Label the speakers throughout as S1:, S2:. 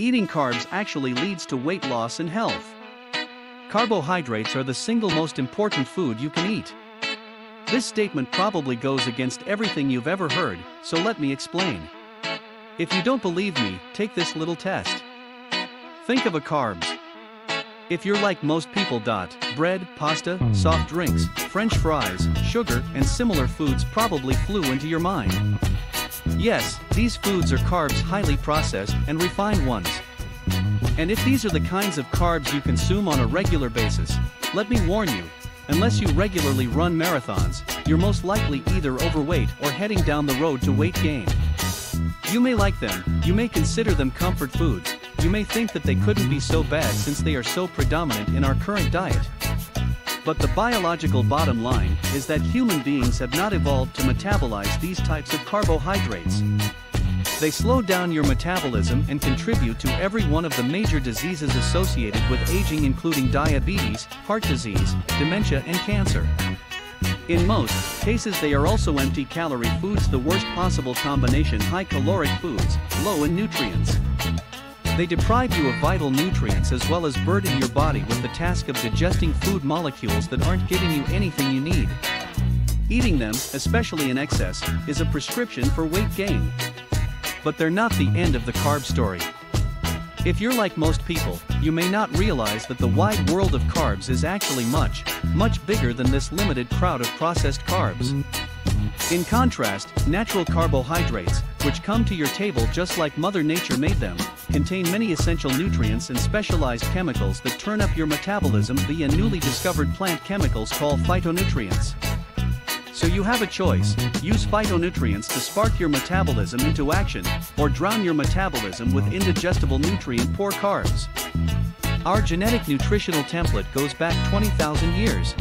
S1: Eating carbs actually leads to weight loss and health. Carbohydrates are the single most important food you can eat. This statement probably goes against everything you've ever heard, so let me explain. If you don't believe me, take this little test. Think of a carbs. If you're like most people, bread, pasta, soft drinks, French fries, sugar, and similar foods probably flew into your mind. Yes, these foods are carbs, highly processed and refined ones. And if these are the kinds of carbs you consume on a regular basis, let me warn you, unless you regularly run marathons, you're most likely either overweight or heading down the road to weight gain. You may like them, you may consider them comfort foods, you may think that they couldn't be so bad since they are so predominant in our current diet. But the biological bottom line is that human beings have not evolved to metabolize these types of carbohydrates. They slow down your metabolism and contribute to every one of the major diseases associated with aging, including diabetes, heart disease, dementia, and cancer. In most cases, they are also empty-calorie foods, the worst possible combination: high-caloric foods, low in nutrients. They deprive you of vital nutrients as well as burden your body with the task of digesting food molecules that aren't giving you anything you need. Eating them, especially in excess, is a prescription for weight gain. But they're not the end of the carb story. If you're like most people, you may not realize that the wide world of carbs is actually much, much bigger than this limited crowd of processed carbs. In contrast, natural carbohydrates, which come to your table just like Mother Nature made them, contain many essential nutrients and specialized chemicals that turn up your metabolism via newly discovered plant chemicals called phytonutrients. So you have a choice: use phytonutrients to spark your metabolism into action, or drown your metabolism with indigestible nutrient-poor carbs. Our genetic nutritional template goes back 20,000 years.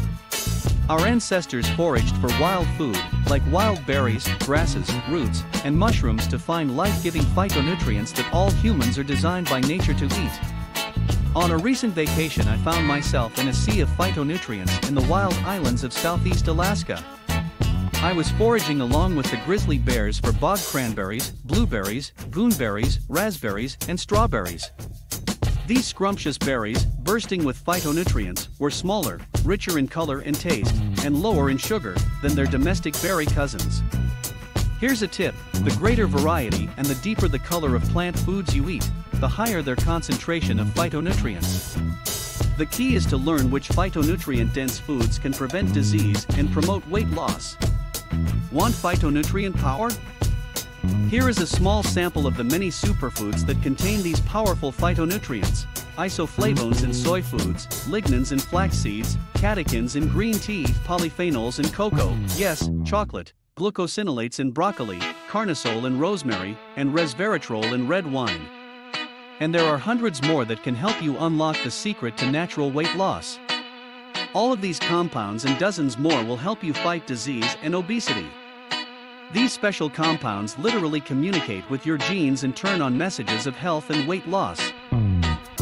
S1: Our ancestors foraged for wild food, like wild berries, grasses, roots, and mushrooms to find life-giving phytonutrients that all humans are designed by nature to eat. On a recent vacation, I found myself in a sea of phytonutrients in the wild islands of southeast Alaska. I was foraging along with the grizzly bears for bog cranberries, blueberries, goonberries, raspberries, and strawberries. These scrumptious berries, bursting with phytonutrients, were smaller, richer in color and taste, and lower in sugar than their domestic berry cousins. Here's a tip: the greater variety and the deeper the color of plant foods you eat, the higher their concentration of phytonutrients. The key is to learn which phytonutrient-dense foods can prevent disease and promote weight loss. Want phytonutrient power? Here is a small sample of the many superfoods that contain these powerful phytonutrients: isoflavones in soy foods, lignans in flax seeds, catechins in green tea, polyphenols in cocoa, yes, chocolate, glucosinolates in broccoli, carnosol in rosemary, and resveratrol in red wine. And there are hundreds more that can help you unlock the secret to natural weight loss. All of these compounds and dozens more will help you fight disease and obesity. These special compounds literally communicate with your genes and turn on messages of health and weight loss.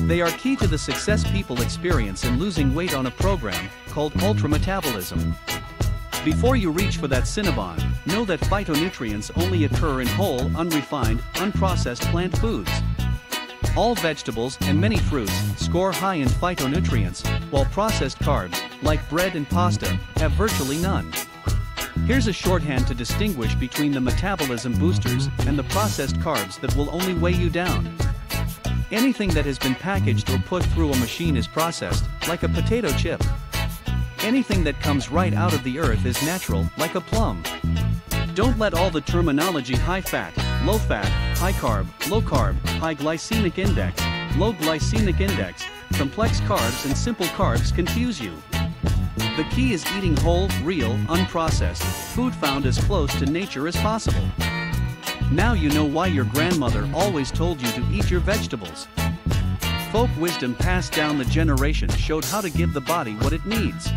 S1: They are key to the success people experience in losing weight on a program called ultrametabolism. Before you reach for that Cinnabon, know that phytonutrients only occur in whole, unrefined, unprocessed plant foods. All vegetables and many fruits score high in phytonutrients, while processed carbs, like bread and pasta, have virtually none. Here's a shorthand to distinguish between the metabolism boosters and the processed carbs that will only weigh you down. Anything that has been packaged or put through a machine is processed, like a potato chip. Anything that comes right out of the earth is natural, like a plum. Don't let all the terminology high fat, low fat, high carb, low carb, high glycemic index, low glycemic index, complex carbs and simple carbs confuse you. The key is eating whole, real, unprocessed food found as close to nature as possible. Now you know why your grandmother always told you to eat your vegetables. Folk wisdom passed down the generations showed how to give the body what it needs.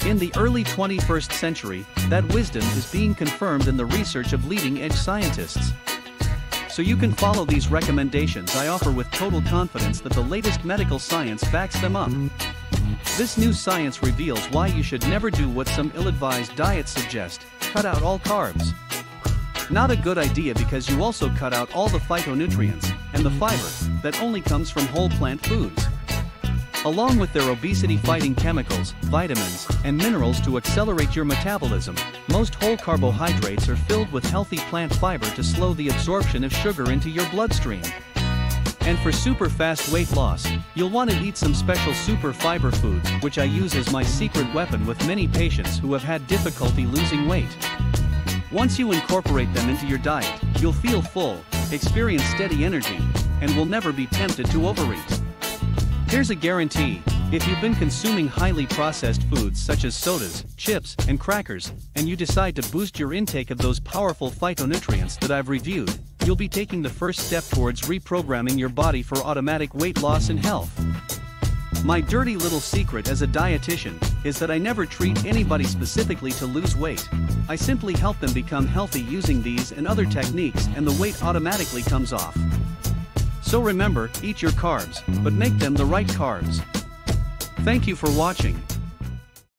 S1: In the early 21st century, that wisdom is being confirmed in the research of leading-edge scientists. So you can follow these recommendations I offer with total confidence that the latest medical science backs them up. This new science reveals why you should never do what some ill-advised diets suggest: cut out all carbs. Not a good idea, because you also cut out all the phytonutrients, and the fiber that only comes from whole plant foods. Along with their obesity-fighting chemicals, vitamins, and minerals to accelerate your metabolism, most whole carbohydrates are filled with healthy plant fiber to slow the absorption of sugar into your bloodstream. And for super fast weight loss, you'll want to eat some special super fiber foods, which I use as my secret weapon with many patients who have had difficulty losing weight. Once you incorporate them into your diet, you'll feel full, experience steady energy, and will never be tempted to overeat. Here's a guarantee: if you've been consuming highly processed foods such as sodas, chips, and crackers, and you decide to boost your intake of those powerful phytonutrients that I've reviewed, you'll be taking the first step towards reprogramming your body for automatic weight loss and health. My dirty little secret as a dietitian is that I never treat anybody specifically to lose weight. I simply help them become healthy using these and other techniques, and the weight automatically comes off. So remember, eat your carbs, but make them the right carbs. Thank you for watching.